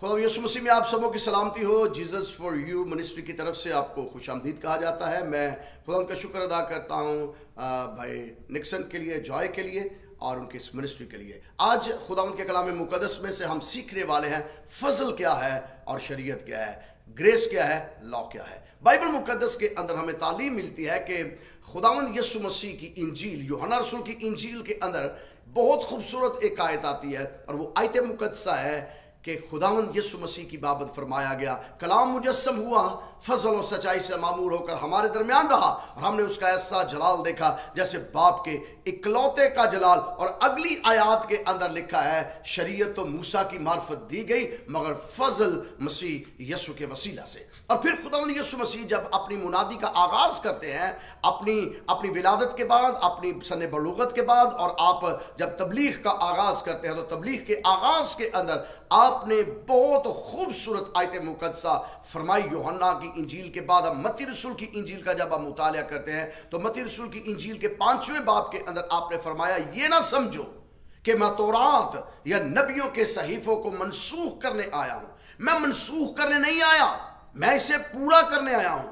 खुदा यीशु मसीह में आप सबों की सलामती हो। जीसस फॉर यू मिनिस्ट्री की तरफ से आपको खुश आमदीद कहा जाता है। मैं खुदा का शुक्र अदा करता हूँ भाई निक्सन के लिए, जॉय के लिए और उनकी इस मिनिस्ट्री के लिए। आज खुदा के कलाम मुकद्दस में से हम सीखने वाले हैं फजल क्या है और शरीयत क्या है, ग्रेस क्या है, लॉ क्या है। बाइबल मुकद्दस के अंदर हमें तालीम मिलती है कि खुदावंद यीशु मसीह की इंजील, यूहन्ना रसूल की इंजील के अंदर बहुत खूबसूरत एक आयत आती है और वो आयत मुकद्दसा है कि खुदावंद यीशु मसीह की बाबत फरमाया गया, कलाम मुजस्सम हुआ, फजल और सच्चाई से मामूर होकर हमारे दरमियान रहा और हमने उसका ऐसा जलाल देखा जैसे बाप के इकलौते का जलाल। और अगली आयत के अंदर लिखा है, शरीयत तो मूसा की मार्फत दी गई मगर फजल मसीह यीशु के वसीला से। और फिर खुदावंद यीशु मसीह जब अपनी मुनादी का आगाज करते हैं अपनी विलादत के बाद, अपनी सने बलूगत के बाद, और आप जब तबलीग का आगाज करते हैं तो तबलीग के आगाज के अंदर आपने बहुत खूबसूरत आयत मुकद्दसा फरमाई। यूहन्ना की इंजील के बाद अब मत्ती रसूल की इंजील का जब आप मुतालिया करते हैं तो मत्ती रसूल की इंजील के 5वें बाब के अंदर आपने फरमाया, ये ना समझो कि मैं तौरात या नबियों के सहीफों को मनसूख करने आया हूं। मैं मनसूख करने नहीं आया, मैं इसे पूरा करने आया हूं।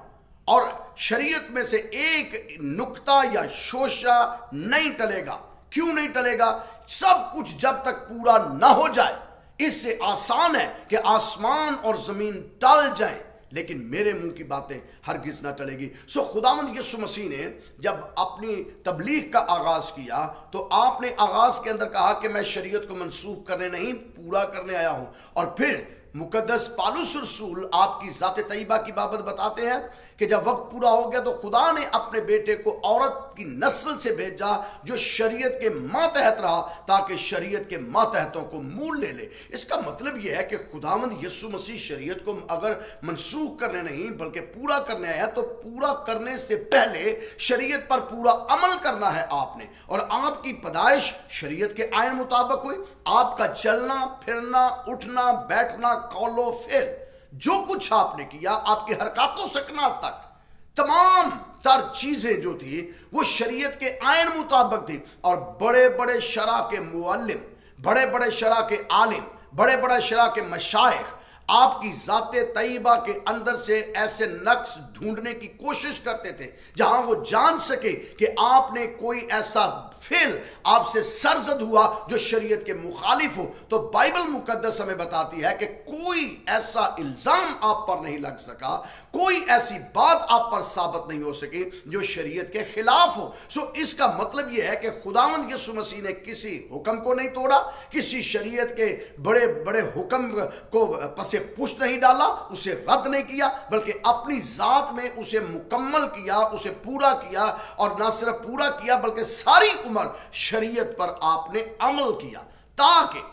और शरीयत में से एक नुक्ता या शोशा नहीं टलेगा। क्यों नहीं टलेगा? सब कुछ जब तक पूरा ना हो जाए। इससे आसान है कि आसमान और जमीन टल जाए लेकिन मेरे मुंह की बातें हरगिज ना टलेगी। सो खुदावंद यीशु मसीह ने जब अपनी तबलीग का आगाज किया तो आपने आगाज के अंदर कहा कि मैं शरीयत को मनसूख करने नहीं, पूरा करने आया हूं। और फिर मुकद्दस पालूस रसूल आपकी ज़ात तैयबा की बाबत बताते हैं कि जब वक्त पूरा हो गया तो खुदा ने अपने बेटे को औरत की नस्ल से भेजा जो शरीयत के मातहत रहा ताकि शरीयत के मातहतों को मूल ले ले। इसका मतलब यह है कि खुदावंद यीशु मसीह शरीयत को अगर मनसूख करने नहीं बल्कि पूरा करने आया तो पूरा करने से पहले शरीयत पर पूरा अमल करना है आपने। और आपकी पैदाइश शरीयत के आयन मुताबिक हुई। आपका चलना फिरना, उठना बैठना, कौलो फेल, जो कुछ आपने किया, आपकी हरकतों सकना तक तमाम तर चीजें जो थी वो शरीयत के आयन मुताबिक थी। और बड़े बड़े शरा के मुअल्लिम, बड़े बड़े शरा के आलिम, बड़े बड़े शरा के मशाइख आपकी ज़ात तैयबा के अंदर से ऐसे नक्स ढूंढने की कोशिश करते थे जहां वो जान सके कि आपने कोई ऐसा फेल आपसे सरजद हुआ जो शरीयत के मुखालिफ हो। तो बाइबल मुकद्दस हमें बताती है कि कोई ऐसा इल्जाम आप पर नहीं लग सका, कोई ऐसी बात आप पर साबित नहीं हो सकी जो शरीयत के खिलाफ हो। सो इसका मतलब यह है कि खुदावंद यीशु मसीह ने किसी हुक्म को नहीं तोड़ा, किसी शरीयत के बड़े बड़े हुक्म को पसे पुश नहीं डाला, उसे रद्द नहीं किया, बल्कि अपनी जात में उसे मुकम्मल किया, उसे पूरा किया। और ना सिर्फ पूरा किया बल्कि सारी उम्र शरीयत पर आपने अमल किया, ताकि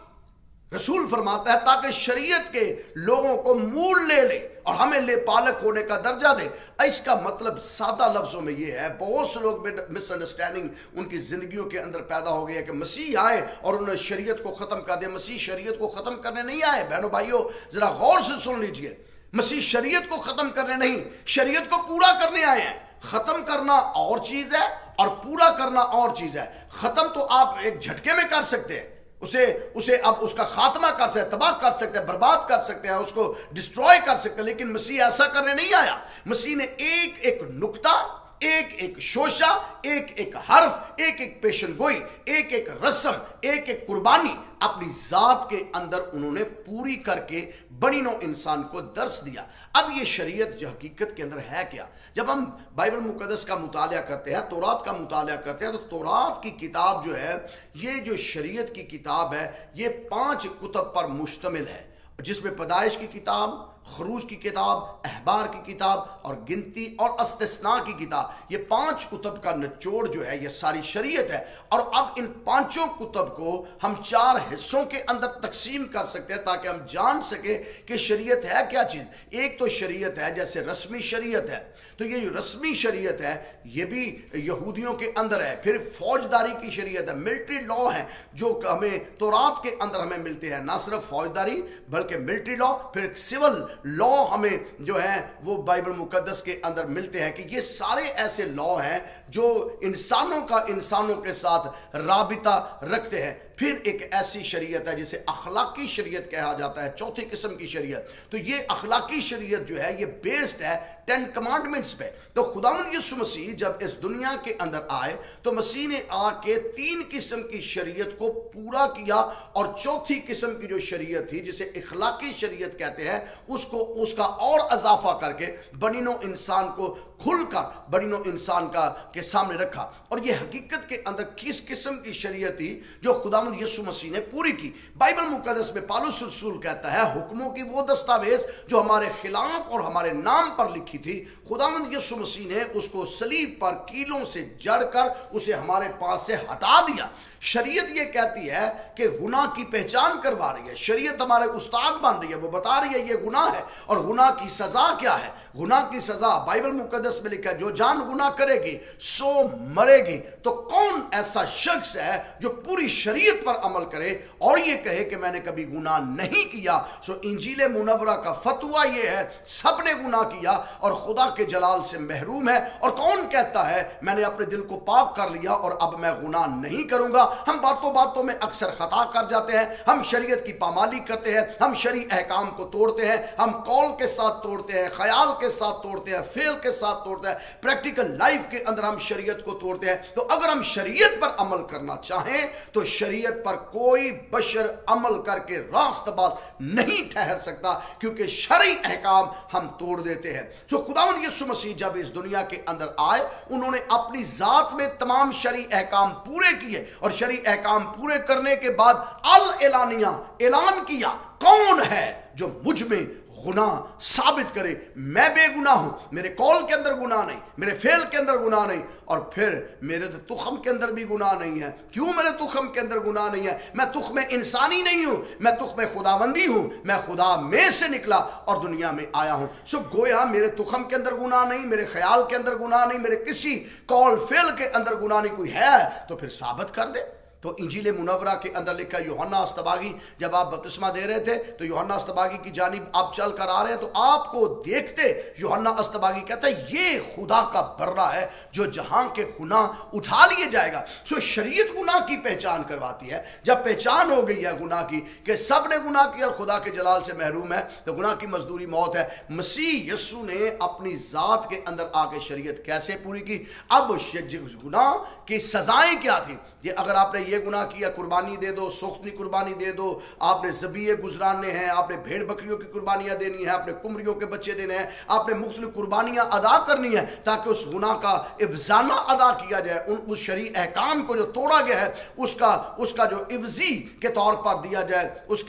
रसूल फरमाता है ताकि शरीयत के लोगों को मूल ले ले और हमें ले पालक होने का दर्जा दे। इसका मतलब सादा लफ्जों में यह है, बहुत से लोग मिसअंडरस्टैंडिंग उनकी जिंदगियों के अंदर पैदा हो गई है कि मसीह आए और उन्होंने शरीयत को खत्म कर दिया। मसीह शरीयत को खत्म करने नहीं आए। बहनों भाइयों जरा गौर से सुन लीजिए, मसीह शरीयत को खत्म करने नहीं, शरीयत को पूरा करने आए हैं। खत्म करना और चीज है और पूरा करना और चीज है। खत्म तो आप एक झटके में कर सकते हैं, उसे अब उसका खात्मा कर सकते हैं, तबाह कर सकते हैं, बर्बाद कर सकते हैं, उसको डिस्ट्रॉय कर सकते हैं। लेकिन मसीह ऐसा करने नहीं आया। मसीह ने एक एक नुक्ता, एक एक शोशा, एक एक हर्फ, एक एक पेशन गोई, एक एक रस्म, एक एक कुर्बानी अपनी जात के अंदर उन्होंने पूरी करके बनी नौ इंसान को दर्श दिया। अब ये शरीयत जो हकीकत के अंदर है क्या? जब हम बाइबल मुकद्दस का मुतालिया करते हैं, तौरात का मुतालिया करते हैं, तो तौरात की किताब जो है, ये जो शरीयत की किताब है, ये 5 कुतब पर मुश्तमिल है, जिसमें पैदाइश की किताब, खरूज की किताब, अहबार की किताब और गिनती और इस्तिस्ना की किताब, ये 5 कुतब का निचोड़ जो है ये सारी शरीयत है। और अब इन 5 कुतब को हम 4 हिस्सों के अंदर तकसीम कर सकते हैं ताकि हम जान सके कि शरीयत है क्या चीज़। एक तो शरीयत है जैसे रस्मी शरीयत है, तो ये जो रस्मी शरीयत है ये भी यहूदियों के अंदर है। फिर फौजदारी की शरीयत है, मिलिट्री लॉ है जो हमें तौरात के अंदर हमें मिलते हैं, ना सिर्फ फौजदारी बल्कि मिलिट्री लॉ। फिर सिविल लॉ हमें जो है वो बाइबल मुकद्दस के अंदर मिलते हैं कि ये सारे ऐसे लॉ हैं जो इंसानों का इंसानों के साथ राबिता रखते हैं। پھر ایک ایسی شریعت ہے جسے اخلاقی شریعت کہا جاتا ہے، چوتھی قسم کی شریعت۔ تو یہ اخلاقی شریعت جو ہے یہ بیسڈ ہے 10 کمانڈمنٹس پہ۔ تو خداوند یسوع مسیح جب اس دنیا کے اندر آئے تو مسیح نے آ کے 3 قسم کی شریعت کو پورا کیا، اور چوتھی قسم کی جو شریعت تھی جسے اخلاقی شریعت کہتے ہیں اس کا اور اضافہ کر کے بنی نوع انسان کو کھل کر بنی نوع انسان کے سامنے رکھا۔ اور یہ حقیقت کے اندر کس قسم کی شریعت تھی جو خداوند یسوع مسیح نے پوری کی؟ بائبل مقدس میں پالوس رسول کہتا ہے حکموں کی وہ دستاویز جو ہمارے خلاف اور ہمارے نام پر لکھی تھی، خداوند یسوع مسیح نے اس کو صلیب پر کیلوں سے جڑ کر اسے ہمارے پاس سے ہٹا دیا۔ شریعت یہ کہتی ہے کہ گناہ کی پہچان کروا رہی ہے، شریعت ہمارے استاد بن رہی ہے، وہ بتا رہی ہے یہ گناہ ہے اور گناہ کی سزا کیا ہے۔ گناہ کی سزا بائبل مقدس میں لکھا ہے جو جان گناہ کرے گی سو مرے گی۔ تو کون ایسا شخص ہے جو پوری شریعت پر عمل کرے اور یہ کہے کہ میں نے کبھی گناہ نہیں کیا؟ سو انجیل منورہ کا فتویٰ یہ ہے سب نے گناہ کیا اور خدا کے جلال سے محروم ہے۔ اور کون کہتا ہے میں نے اپنے دل کو پاک کر لیا اور اب میں گناہ نہیں کروں گا؟ ہم باتوں میں اکثر خطا کر جاتے ہیں، ہم شریعت کی پامالی کرتے ہیں، ہم شرعی احکام کو توڑتے ہیں، ہم قول کے ساتھ توڑتے ہیں، خیال کے ساتھ توڑتے ہیں، فعل کے ساتھ توڑتے ہیں، پریکٹیکل لائف کے اندر ہم شریعت کو توڑتے ہیں۔ تو اگر ہم شریعت پر عمل کرنا چاہیں تو شریعت پر کوئی بشر عمل کر کے راست باز نہیں ٹھہر سکتا، کیونکہ شرعی احکام ہم توڑ دیتے ہیں۔ تو خداوند یسوع مسیح جب اس دنیا کے اندر آئے انہوں نے اپنی ذات میں تمام شرعی احکام پورے کیے، اور شرعی احکام پورے کرنے کے بعد الاعلانیہ اعلان کیا کون ہے جو مجھ میں گناہ ثابت کرے؟ میں بے گناہ ہوں، میرے قول کے اندر گناہ نہیں، میرے فعل کے اندر گناہ نہیں، اور پھر میرے تخم کے اندر بھی گناہ نہیں ہے۔ کیوں میرے تخم کے اندر گناہ نہیں ہے؟ میں تخم انسانی نہیں ہوں، میں تخم خداوندی ہوں، میں خدا میں سے نکلا اور دنیا میں آیا ہوں۔ سو گویا میرے تخم کے اندر گناہ نہیں، میرے خیال کے اندر گناہ نہیں، میرے کسی قول فعل کے اندر گناہ نہیں، کوئی ہے تو پھر ثابت کر دے۔ تو انجیل منورہ کے اندر لکھا یوحنا اسطباغی جب آپ بپتسمہ دے رہے تھے تو یوحنا اسطباغی کی جانب آپ چل کر آ رہے ہیں تو آپ کو دیکھتے یوحنا اسطباغی کہتا ہے یہ خدا کا برہ ہے جو جہاں کے گناہ اٹھا لیے جائے گا۔ سو شریعت گناہ کی پہچان کرواتی ہے۔ جب پہچان ہو گئی ہے گناہ کی کہ سب نے گناہ کیا اور خدا کے جلال سے محروم ہے تو گناہ کی مزدوری موت ہے۔ مسیح یسوع نے اپنی ذات کے اندر آ کے شریعت کیسے پوری کی؟ اب گناہ کی سزائیں کیا تھی؟ یہ اگر آپ نے یہ گناہ کیا قربانی دے دو، سوختنی قربانی دے دو، آپ نے ذبیحے گزرانے ہیں، آپ نے بھیڑ بکریوں کی قربانیاں دینی ہیں، آپ نے کمریوں کے بچے دینے ہیں، آپ نے مختلف قربانیاں ادا کرنی ہیں تاکہ اس گناہ کا افزانہ ادا کیا جائے، اس شرعی احکام کو جو توڑا گیا ہے اس کا جو عوضی کے طور پر دیا جائے، اس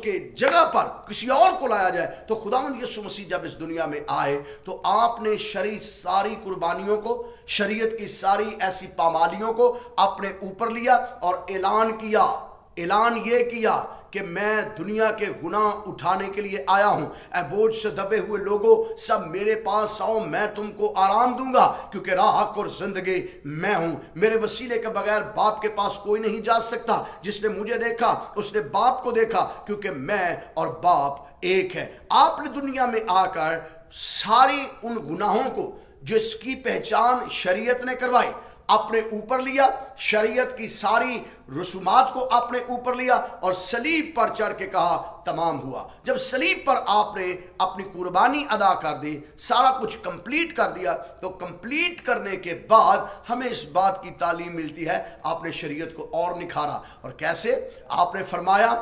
کے جگہ پر کسی اور کو لایا جائے۔ تو خداوند یسوع مسیح جب اس دنیا میں آئے تو آپ نے شرعی ساری قربانیوں کو، شریعت کی ساری ایسی پامالیوں کو اپنے اوپر لیا اور اعلان یہ کیا کہ میں دنیا کے گناہ اٹھانے کے لیے آیا ہوں۔ اے بوجھ سے دبے ہوئے لوگوں سب میرے پاس آؤ، میں تم کو آرام دوں گا، کیونکہ راہ حق اور زندگی میں ہوں۔ میرے وسیلے کے بغیر باپ کے پاس کوئی نہیں جا سکتا، جس نے مجھے دیکھا اس نے باپ کو دیکھا، کیونکہ میں اور باپ ایک ہے۔ آپ نے دنیا میں آ کر ساری ان گناہوں کو جس کی پہچان شریعت نے کروائی اپنے اوپر لیا، شریعت کی ساری رسومات کو اپنے اوپر لیا اور صلیب پر چڑھ کے کہا تمام ہوا۔ جب صلیب پر آپ نے اپنی قربانی ادا کر دی، سارا کچھ کمپلیٹ کر دیا، تو کمپلیٹ کرنے کے بعد ہمیں اس بات کی تعلیم ملتی ہے آپ نے شریعت کو اور نکھارا۔ اور کیسے؟ آپ نے فرمایا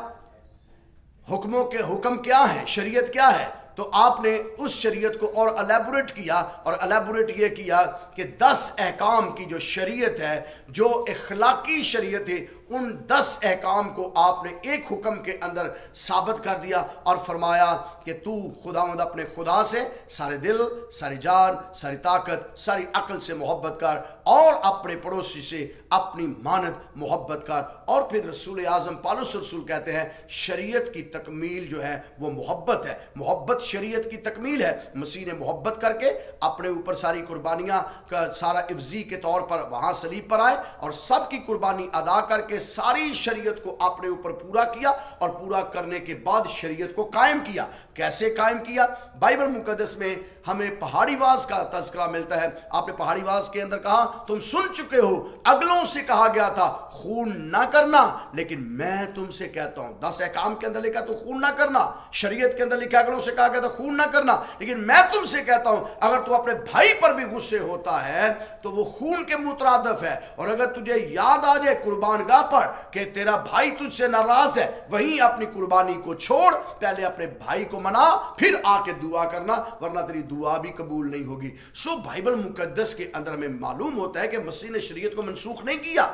حکم کیا ہے، شریعت کیا ہے؟ تو آپ نے اس شریعت کو اور الیبوریٹ کیا، اور الیبوریٹ یہ کیا کہ 10 احکام کی جو شریعت ہے، جو اخلاقی شریعت ہے، ان 10 احکام کو آپ نے ایک حکم کے اندر ثابت کر دیا اور فرمایا کہ تو خداوند اپنے خدا سے سارے دل، ساری جان، ساری طاقت، ساری عقل سے محبت کر، اور اپنے پڑوسی سے اپنی مانند محبت کر۔ اور پھر رسول اعظم پالوس رسول کہتے ہیں شریعت کی تکمیل جو ہے وہ محبت ہے، محبت شریعت کی تکمیل ہے۔ مسیح نے محبت کر کے اپنے اوپر ساری قربانیاں کا सारा इफ्जी के तौर पर वहां सलीब पर आए और सबकी कुर्बानी अदा करके सारी शरीयत को अपने ऊपर पूरा किया और पूरा करने के बाद शरीयत को कायम किया। कैसे कायम किया? बाइबल मुकद्दस में हमें पहाड़ीवाज का तज़किरा मिलता है। आपने पहाड़ीवाज के अंदर कहा, तुम सुन चुके हो अगलों से कहा गया था खून ना करना, लेकिन मैं तुमसे कहता हूं। 10 अहकाम के अंदर लिखा तो खून ना करना, शरीयत के अंदर लिखा अगलों से कहा गया था खून ना करना, लेकिन मैं तुमसे कहता हूं अगर तू अपने भाई पर भी गुस्से होता है तो वो खून के मुतरादिफ है। और अगर तुझे याद आ जाए कुर्बानगाह पर कि तेरा भाई तुझसे नाराज है, वहीं अपनी कुर्बानी को छोड़, पहले अपने भाई को मना, फिर आके दुआ करना, वरना तेरी दुआ भी कबूल नहीं होगी। सो बाइबल मुकद्दस के अंदर हमें मालूम होता है कि मसीह ने शरीयत को मनसूख नहीं किया,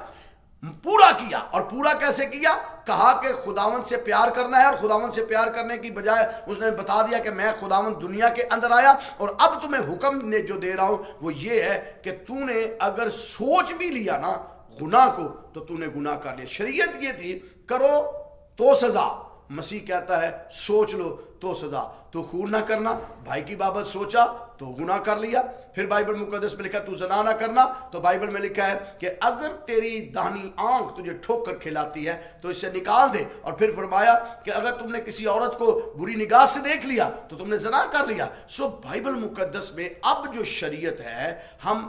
पूरा किया। और पूरा कैसे किया? कहा कि खुदावंद से प्यार करना है, और खुदावंद से प्यार करने की बजाय उसने बता दिया कि मैं खुदावंद दुनिया के अंदर आया और अब तुम्हें हुक्म ने जो दे रहा हूं वो ये है कि तूने अगर सोच भी लिया ना गुनाह को तो तूने गुनाह कर लिया। शरीयत ये थी करो तो सजा, मसीह कहता है सोच लो तो सजा। तो खून ना करना, भाई की बाबत सोचा तो गुनाह कर लिया। फिर बाइबल मुकद्दस में लिखा तू ज़ना ना करना, तो बाइबल में लिखा है कि अगर तेरी दाहिनी आंख तुझे ठोकर खिलाती है तो इसे निकाल दे। और फिर फरमाया कि अगर तुमने किसी औरत को बुरी निगाह से देख लिया तो तुमने ज़ना कर लिया। सो बाइबल मुकद्दस में अब जो शरीयत है, हम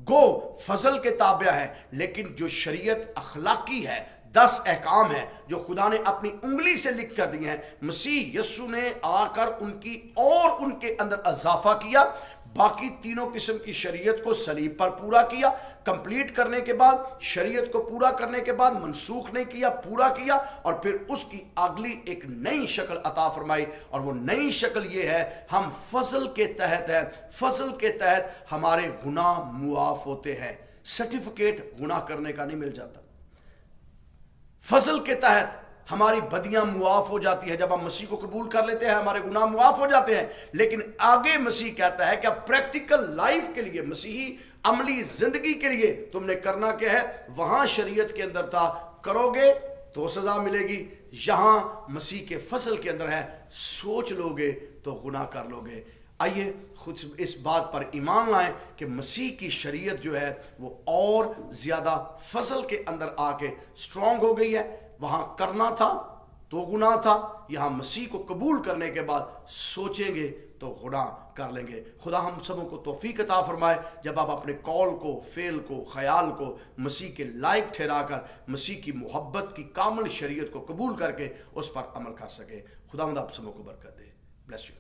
गो फजल के ताबे हैं, लेकिन जो शरीयत अखलाकी है, 10 अहकाम है जो खुदा ने अपनी उंगली से लिख कर दिए हैं, मसीह यस्सु ने आकर उनकी और उनके अंदर इजाफा किया। बाकी तीनों किस्म की शरीयत को सलीब पर पूरा किया, कंप्लीट करने के बाद, शरीयत को पूरा करने के बाद मनसूख नहीं किया, पूरा किया, और फिर उसकी अगली एक नई शक्ल अता फरमाई। और वो नई शक्ल ये है, हम फजल के तहत हैं। फजल के तहत हमारे गुनाह मुआफ होते हैं। सर्टिफिकेट गुनाह करने का नहीं मिल जाता। फजल के तहत हमारी बदियां मुआफ हो जाती है। जब हम मसीह को कबूल कर लेते हैं हमारे गुनाह मुआफ हो जाते हैं। लेकिन आगे मसीह कहता है कि अब प्रैक्टिकल लाइफ के लिए, मसीही अमली जिंदगी के लिए तुमने करना क्या है? वहां शरीयत के अंदर था करोगे तो सजा मिलेगी, यहां मसीह के फसल के अंदर है सोच लोगे तो गुनाह कर लोगे। आइए खुद इस बात पर ईमान लाएं कि मसीह की शरीयत जो है वो और ज़्यादा फसल के अंदर आके स्ट्रॉन्ग हो गई है। वहाँ करना था तो गुनाह था, यहाँ मसीह को कबूल करने के बाद सोचेंगे तो गुनाह कर लेंगे। खुदा हम सबों को तौफीक अता फरमाए, जब आप अपने कौल को, फेल को, ख्याल को मसीह के लायक ठहराकर मसीह की मोहब्बत की कामिल शरीयत को कबूल करके उस पर अमल कर सके। खुदा आप सबों को बरकत दे। Bless you.